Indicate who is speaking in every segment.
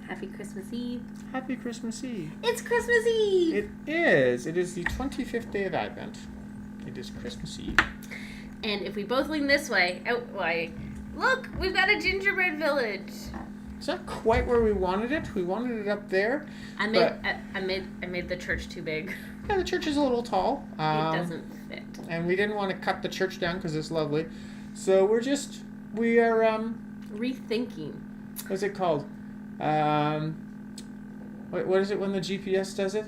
Speaker 1: Happy Christmas Eve.
Speaker 2: Happy Christmas Eve.
Speaker 1: It's Christmas Eve!
Speaker 2: It is. It is the 25th day of Advent. It is Christmas Eve.
Speaker 1: And if we both lean this way, look, we've got a gingerbread village.
Speaker 2: It's not quite where we wanted it. We wanted it up there.
Speaker 1: I made the church too big.
Speaker 2: Yeah, the church is a little tall.
Speaker 1: It doesn't fit.
Speaker 2: And we didn't want to cut the church down because it's lovely. So we are
Speaker 1: rethinking.
Speaker 2: What's it called? What is it when the GPS does it?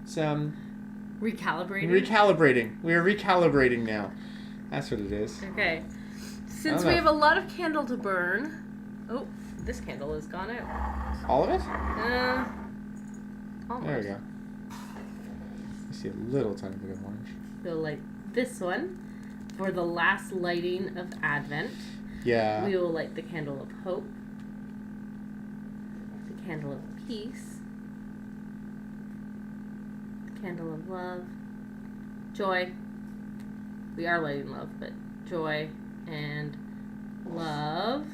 Speaker 2: It's
Speaker 1: recalibrating.
Speaker 2: Recalibrating. We are recalibrating now. That's what it is.
Speaker 1: Okay. Since we have a lot of candle to burn. Oh, this candle has gone out.
Speaker 2: All of it?
Speaker 1: Almost.
Speaker 2: There we go. I see a little tiny bit of orange.
Speaker 1: We'll light this one for the last lighting of Advent.
Speaker 2: Yeah.
Speaker 1: We will light the candle of hope, the candle of peace, the candle of love, joy. We are lighting love, but joy and love.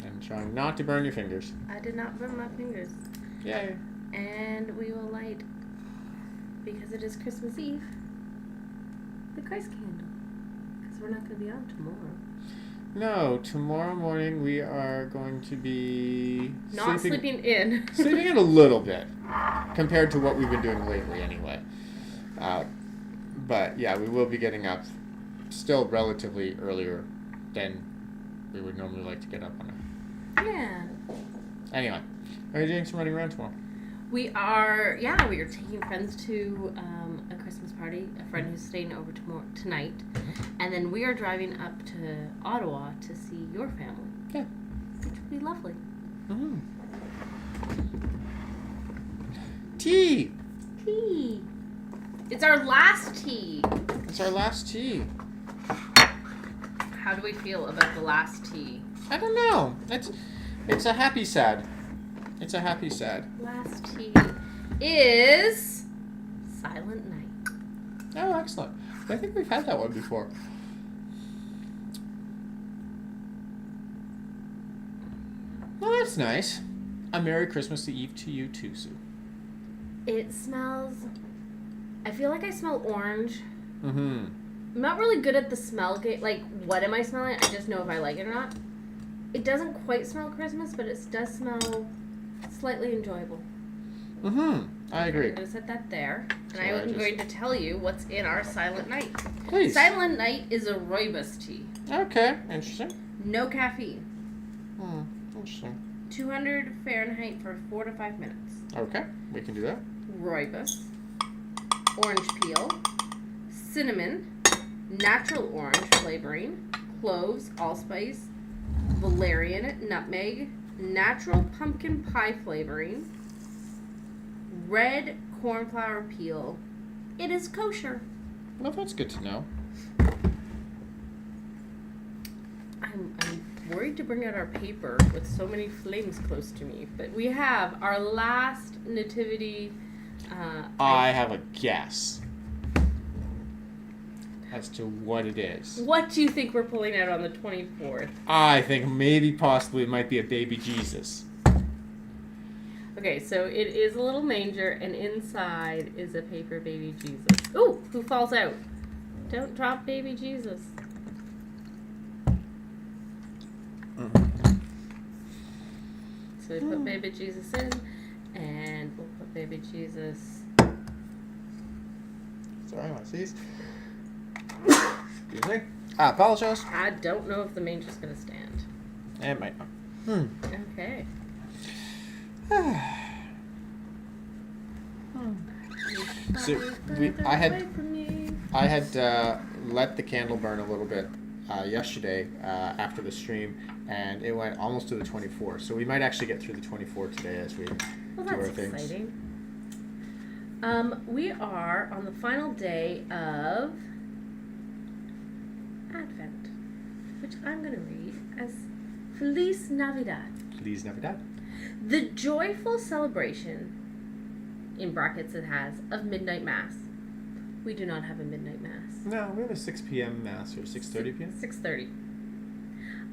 Speaker 2: And trying not to burn your fingers.
Speaker 1: I did not burn my fingers.
Speaker 2: Yay.
Speaker 1: And we will light, because it is Christmas Eve, the Christ candle. Because we're not going to be on tomorrow.
Speaker 2: No, tomorrow morning we are going to be
Speaker 1: sleeping in.
Speaker 2: Sleeping in a little bit, compared to what we've been doing lately anyway. But yeah, we will be getting up still relatively earlier than we would normally like to get up on it.
Speaker 1: Yeah.
Speaker 2: Anyway, are you doing some running around tomorrow?
Speaker 1: We are taking friends to a Christmas party, a friend who's staying over tonight, and then we are driving up to Ottawa to see your family.
Speaker 2: Yeah.
Speaker 1: Which would be lovely.
Speaker 2: Mm-hmm. Tea!
Speaker 1: Tea! It's our last tea!
Speaker 2: It's our last tea.
Speaker 1: How do we feel about the last tea?
Speaker 2: I don't know. It's a happy sad. It's a happy sad.
Speaker 1: Last tea is Silent Night.
Speaker 2: Oh, excellent. I think we've had that one before. Well, that's nice. A Merry Christmas Eve to you too, Sue.
Speaker 1: It smells... I feel like I smell orange.
Speaker 2: Mm-hmm.
Speaker 1: I'm not really good at the smell game. Like, what am I smelling? I just know if I like it or not. It doesn't quite smell Christmas, but it does smell slightly enjoyable.
Speaker 2: Mm-hmm. I agree.
Speaker 1: I'm going to set that there. And
Speaker 2: So
Speaker 1: I'm going to tell you what's in our Silent Night.
Speaker 2: Please.
Speaker 1: Silent Night is a rooibos tea.
Speaker 2: Okay. Interesting.
Speaker 1: No caffeine.
Speaker 2: Interesting.
Speaker 1: 200 Fahrenheit for 4 to 5 minutes.
Speaker 2: Okay. We can do that.
Speaker 1: Rooibos. Orange peel. Cinnamon. Natural orange flavoring. Cloves, allspice. Valerian, nutmeg. Natural pumpkin pie flavoring. Red cornflower peel. It is kosher.
Speaker 2: Well, that's good to know.
Speaker 1: I'm worried to bring out our paper with so many flames close to me, but we have our last nativity.
Speaker 2: I have a guess as to what it is.
Speaker 1: What do you think we're pulling out on the 24th?
Speaker 2: I think maybe possibly it might be a baby Jesus.
Speaker 1: Okay, so it is a little manger, and inside is a paper baby Jesus. Ooh, who falls out? Don't drop baby Jesus. So we put baby Jesus in, and we'll put baby Jesus.
Speaker 2: Sorry, my seas. Excuse me. I apologize.
Speaker 1: I don't know if the manger's going to stand.
Speaker 2: It might not.
Speaker 1: Okay.
Speaker 2: So I had let the candle burn a little bit yesterday after the stream, and it went almost to the 24th. So we might actually get through the 24th today as we do our things.
Speaker 1: That's exciting. We are on the final day of Advent, which I'm going to read as Feliz Navidad.
Speaker 2: Feliz Navidad.
Speaker 1: The joyful celebration, in brackets it has, of midnight mass. We do not have a midnight mass.
Speaker 2: No, we have a 6 p.m. mass, or 6:30 p.m.
Speaker 1: 6:30.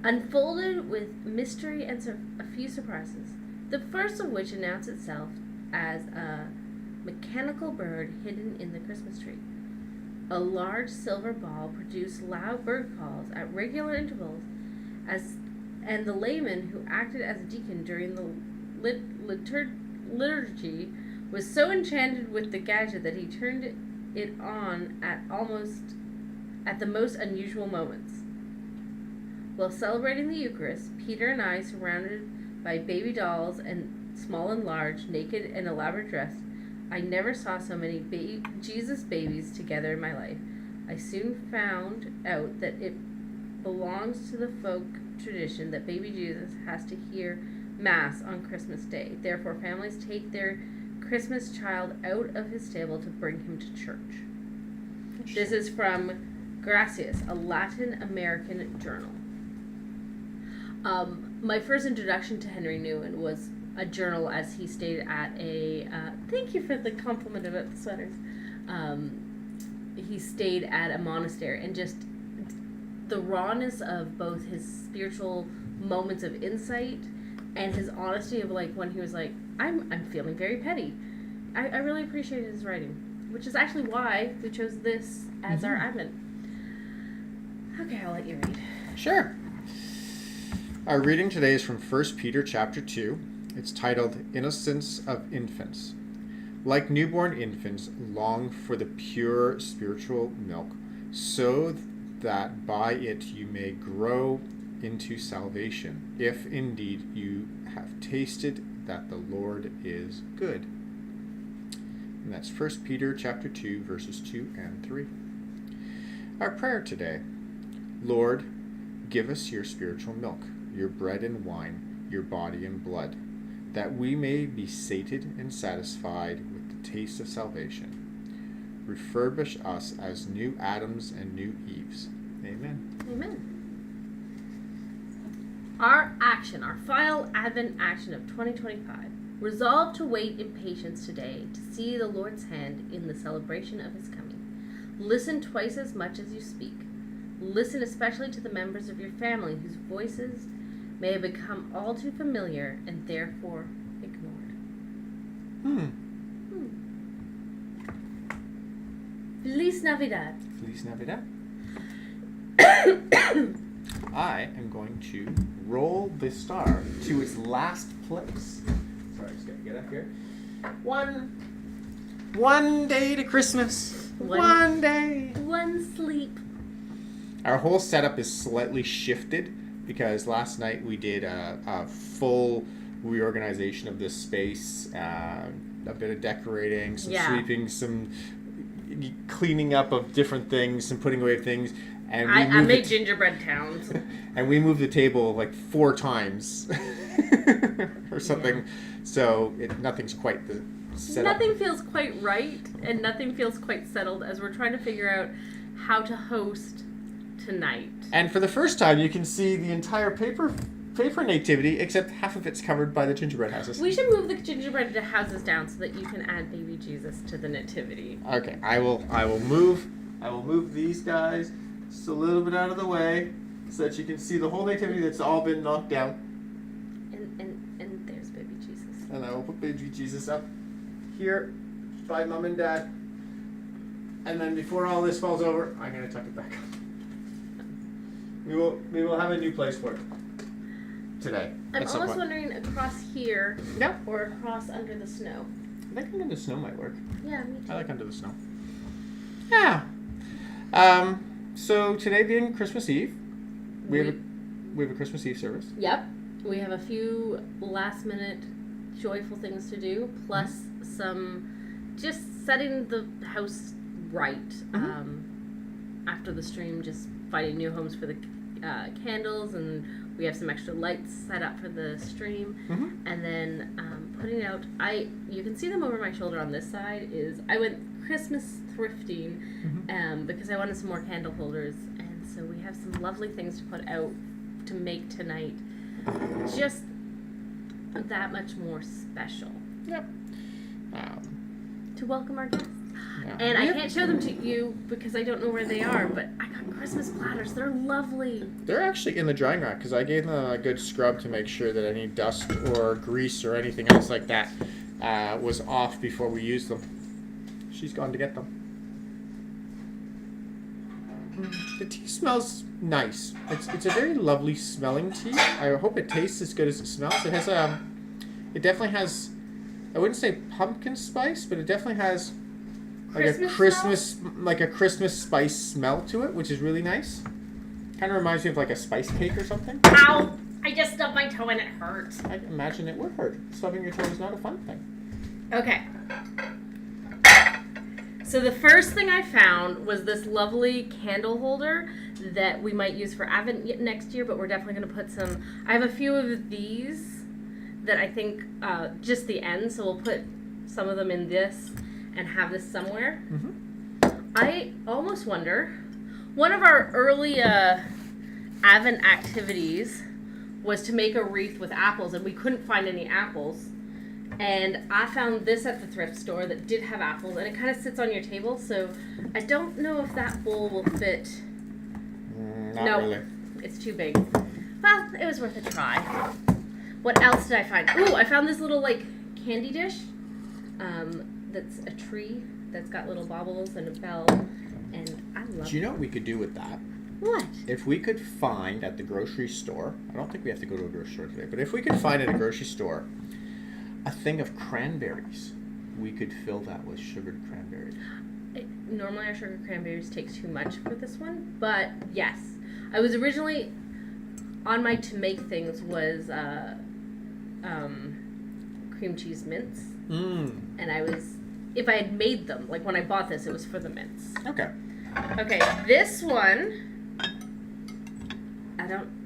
Speaker 1: unfolded with mystery and a few surprises. The first of which announced itself as a mechanical bird hidden in the Christmas tree. A large silver ball produced loud bird calls at regular intervals, and the layman who acted as a deacon during the liturgy was so enchanted with the gadget that he turned it on at the most unusual moments. While celebrating the Eucharist, Peter and I, surrounded by baby dolls and small and large, naked and elaborate dressed, I never saw so many Jesus babies together in my life. I soon found out that it belongs to the folk tradition that baby Jesus has to hear Mass on Christmas Day. Therefore, families take their Christmas child out of his stable to bring him to church. This is from Gracias, a Latin American journal. My first introduction to Henry Newman was a journal, as he stayed at a thank you for the compliment about the sweaters. He stayed at a monastery, and just the rawness of both his spiritual moments of insight and his honesty of like when he was like, I'm feeling very petty. I really appreciated his writing, which is actually why we chose this as our advent. Okay, I'll let you read.
Speaker 2: Sure. Our reading today is from 1 Peter chapter 2. It's titled, Innocence of Infants. Like newborn infants, long for the pure spiritual milk, so that by it you may grow into salvation, if indeed you have tasted that the Lord is good. And that's 1 Peter chapter 2, verses 2 and 3. Our prayer today. Lord, give us your spiritual milk, your bread and wine, your body and blood, that we may be sated and satisfied with the taste of salvation. Refurbish us as new Adams and new Eves. Amen.
Speaker 1: Amen. Our final Advent action of 2025. Resolve to wait in patience today to see the Lord's hand in the celebration of his coming. Listen twice as much as you speak. Listen especially to the members of your family whose voices may have become all too familiar and therefore ignored. Feliz Navidad.
Speaker 2: Feliz Navidad. I am going to roll the star to its last place. Sorry, just gotta get up here. One day to Christmas. One day.
Speaker 1: One sleep.
Speaker 2: Our whole setup is slightly shifted because last night we did a full reorganization of this space, a bit of decorating, some sweeping, some cleaning up of different things, some putting away things. And
Speaker 1: I made gingerbread towns.
Speaker 2: And we moved the table like 4 times or something. Yeah. So nothing's quite set up.
Speaker 1: Nothing feels quite right, and nothing feels quite settled as we're trying to figure out how to host tonight.
Speaker 2: And for the first time, you can see the entire paper nativity, except half of it's covered by the gingerbread houses.
Speaker 1: We should move the gingerbread houses down so that you can add baby Jesus to the nativity.
Speaker 2: Okay, I will move these guys just a little bit out of the way so that you can see the whole nativity that's all been knocked down.
Speaker 1: And there's baby Jesus.
Speaker 2: And I will put baby Jesus up here by Mom and Dad. And then before all this falls over, I'm going to tuck it back up. We will have a new place for it today.
Speaker 1: I'm almost wondering across here or across under the snow.
Speaker 2: I think under the snow might work.
Speaker 1: Yeah, me too.
Speaker 2: I like under the snow. Yeah. So today being Christmas Eve, we have a Christmas Eve service.
Speaker 1: Yep. We have a few last minute joyful things to do, plus some just setting the house right. After the stream, just finding new homes for the candles, and we have some extra lights set up for the stream, and then putting out. You can see them over my shoulder on this side. I went Christmas thrifting because I wanted some more candle holders, and so we have some lovely things to put out to make tonight just that much more special.
Speaker 2: Yep.
Speaker 1: To welcome our guests.
Speaker 2: Yeah.
Speaker 1: And I can't show them to you because I don't know where they are, but I got Christmas platters. They're lovely.
Speaker 2: They're actually in the drying rack because I gave them a good scrub to make sure that any dust or grease or anything else like that was off before we used them. She's gone to get them. The tea smells nice. It's a very lovely smelling tea. I hope it tastes as good as it smells. It has it definitely has, I wouldn't say pumpkin spice, but it definitely has like a Christmas spice smell to it, which is really nice. Kind of reminds me of like a spice cake or something.
Speaker 1: Ow! I just stubbed my toe and it hurts.
Speaker 2: I imagine it would hurt. Stubbing your toe is not a fun thing.
Speaker 1: Okay. So the first thing I found was this lovely candle holder that we might use for Advent next year, but we're definitely going to put some... I have a few of these that I think just the end, so we'll put some of them in this and have this somewhere.
Speaker 2: Mm-hmm.
Speaker 1: I almost wonder... One of our early Advent activities was to make a wreath with apples, and we couldn't find any apples. And I found this at the thrift store that did have apples, and it kind of sits on your table, so I don't know if that bowl will fit.
Speaker 2: Not really.
Speaker 1: It's too big. Well, it was worth a try. What else did I find? Ooh, I found this little, like, candy dish that's a tree that's got little baubles and a bell, and I love it.
Speaker 2: Do you know what we could do with that?
Speaker 1: What?
Speaker 2: If we could find at the grocery store, I don't think we have to go to a grocery store today, but if we could find at a grocery store a thing of cranberries, we could fill that with sugared cranberries.
Speaker 1: Normally our sugar cranberries takes too much for this one, but yes. I was originally, on my to make things was cream cheese mints. And I was, if I had made them, like when I bought this, it was for the mints.
Speaker 2: Okay.
Speaker 1: Okay, this one,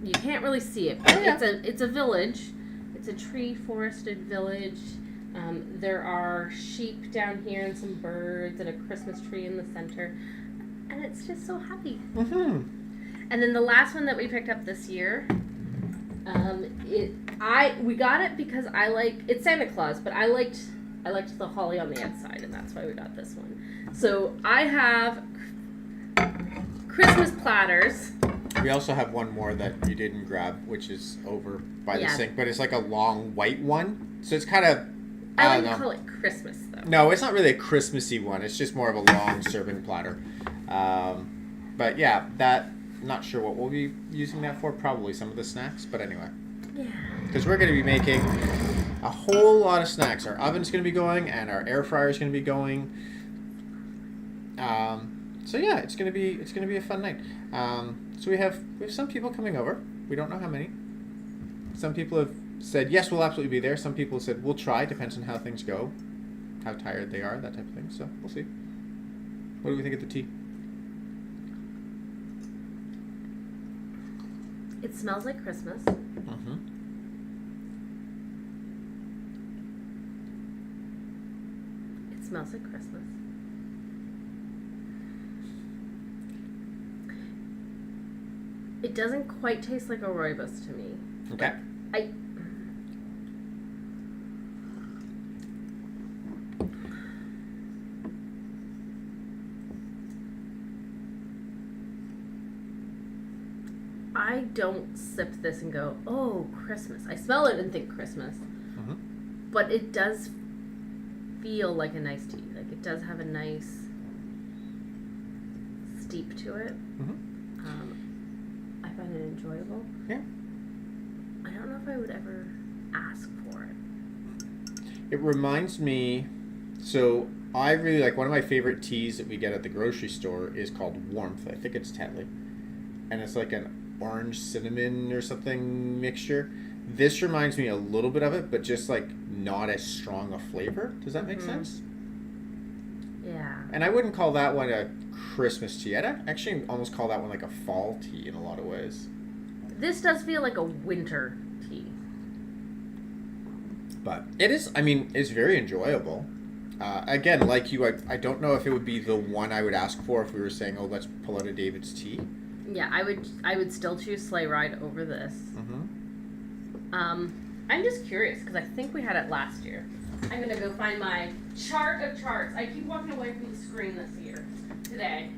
Speaker 1: you can't really see it, but it's a village. It's a tree forested village. There are sheep down here and some birds and a Christmas tree in the center. And it's just so happy.
Speaker 2: Mm-hmm.
Speaker 1: And then the last one that we picked up this year, we got it because it's Santa Claus, but I liked the holly on the outside, and that's why we got this one. So I have Christmas platters.
Speaker 2: We also have one more that you didn't grab, which is over by the sink, but it's like a long white one. So it's kind of,
Speaker 1: I like to call it Christmas, though.
Speaker 2: No, it's not really a Christmassy one. It's just more of a long serving platter. But yeah, not sure what we'll be using that for. Probably some of the snacks, but anyway.
Speaker 1: Yeah.
Speaker 2: Because we're going to be making a whole lot of snacks. Our oven's going to be going, and our air fryer is going to be going. So yeah, it's going to be a fun night. So we have some people coming over. We don't know how many. Some people have said yes, we'll absolutely be there. Some people have said we'll try. Depends on how things go, how tired they are, that type of thing. So we'll see. What do we think of the tea?
Speaker 1: It smells like Christmas.
Speaker 2: Mm-hmm.
Speaker 1: It smells like Christmas. It doesn't quite taste like a rooibos to me.
Speaker 2: Okay.
Speaker 1: I don't sip this and go, oh, Christmas. I smell it and think Christmas.
Speaker 2: Mm-hmm.
Speaker 1: But it does feel like a nice tea. Like, it does have a nice steep to it.
Speaker 2: Mm-hmm.
Speaker 1: I find it enjoyable.
Speaker 2: Yeah.
Speaker 1: I don't know if I would ever ask for it.
Speaker 2: It reminds me, so I really like, one of my favorite teas that we get at the grocery store is called Warmth. I think it's Tetley. And it's like an orange cinnamon or something mixture. This reminds me a little bit of it, but just like not as strong a flavor. Does that make sense?
Speaker 1: Yeah.
Speaker 2: And I wouldn't call that one a Christmas tea. I'd actually almost call that one like a fall tea in a lot of ways.
Speaker 1: This does feel like a winter tea.
Speaker 2: But it is, I mean, it's very enjoyable. Again, like you, I don't know if it would be the one I would ask for if we were saying, oh, let's pull out a David's tea.
Speaker 1: Yeah, I would still choose Sleigh Ride over this.
Speaker 2: Mm-hmm.
Speaker 1: I'm just curious because I think we had it last year. I'm gonna go find my chart of charts. I keep walking away from the screen this year, today.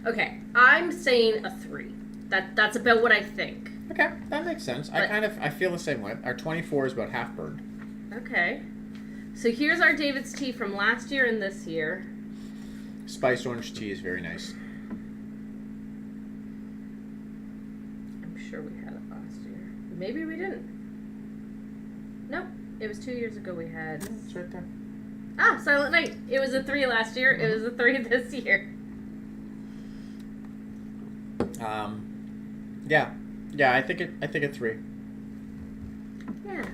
Speaker 1: Okay, I'm saying a 3. That's about what I think.
Speaker 2: Okay, that makes sense. I feel the same way. Our 24 is about half burned.
Speaker 1: Okay. So here's our David's tea from last year and this year.
Speaker 2: Spiced orange tea is very nice.
Speaker 1: I'm sure we had it last year. Maybe we didn't. Nope. It was 2 years ago we had.
Speaker 2: Yeah, it's right there.
Speaker 1: Ah, Silent Night. It was a 3 last year. It was a 3 this year.
Speaker 2: Yeah. I think a 3.
Speaker 1: Yeah.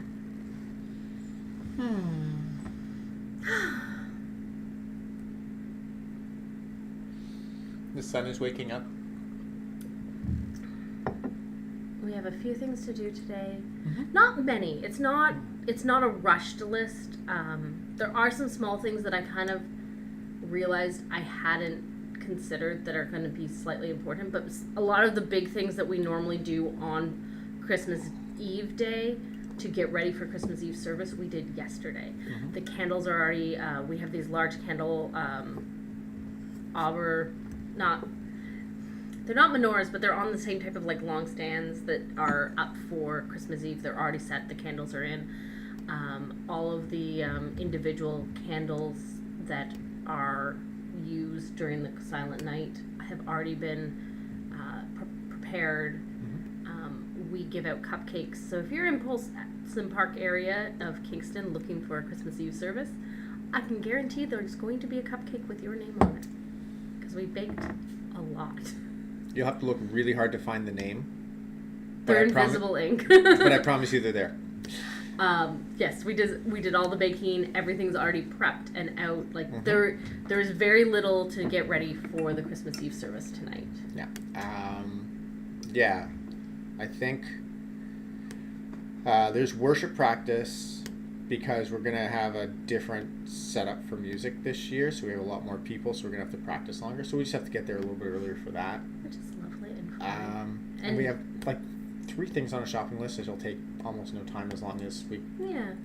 Speaker 2: The sun is waking up.
Speaker 1: We have a few things to do today.
Speaker 2: Mm-hmm.
Speaker 1: Not many. It's not a rushed list. There are some small things that I kind of realized I hadn't considered that are going to be slightly important, but a lot of the big things that we normally do on Christmas Eve day to get ready for Christmas Eve service, we did yesterday.
Speaker 2: Mm-hmm.
Speaker 1: The candles are already, we have these large candle, they're not menorahs, but they're on the same type of like long stands that are up for Christmas Eve. They're already set, the candles are in. All of the individual candles that are used during the Silent Night have already been prepared.
Speaker 2: Mm-hmm.
Speaker 1: We give out cupcakes. So if you're in Polson Park area of Kingston looking for a Christmas Eve service, I can guarantee there's going to be a cupcake with your name on it. Because we baked a lot.
Speaker 2: You'll have to look really hard to find the name.
Speaker 1: They're invisible ink.
Speaker 2: But I promise you they're there.
Speaker 1: Yes, we did all the baking. Everything's already prepped and out. Like
Speaker 2: Mm-hmm.
Speaker 1: there's very little to get ready for the Christmas Eve service tonight.
Speaker 2: Yeah. Yeah. I think there's worship practice because we're gonna have a different setup for music this year. So we have a lot more people. So we're gonna have to practice longer. So we just have to get there a little bit earlier for that.
Speaker 1: Which is lovely and fun.
Speaker 2: And we have like 3 things on a shopping list. It'll take almost no time as long as the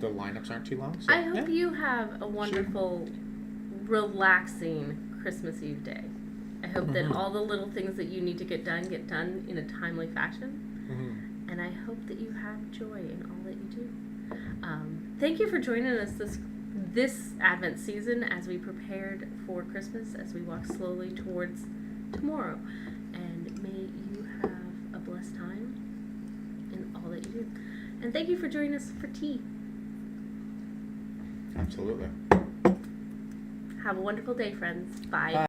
Speaker 2: lineups aren't too long. So,
Speaker 1: I hope you have a wonderful, relaxing Christmas Eve day. I hope that all the little things that you need to get done in a timely fashion.
Speaker 2: Mm-hmm.
Speaker 1: And I hope that you have joy in all that you do. Thank you for joining us this Advent season as we prepared for Christmas, as we walk slowly towards tomorrow. And may you have a blessed time in all that you do. And thank you for joining us for tea.
Speaker 2: Absolutely.
Speaker 1: Have a wonderful day, friends. Bye.
Speaker 2: Bye.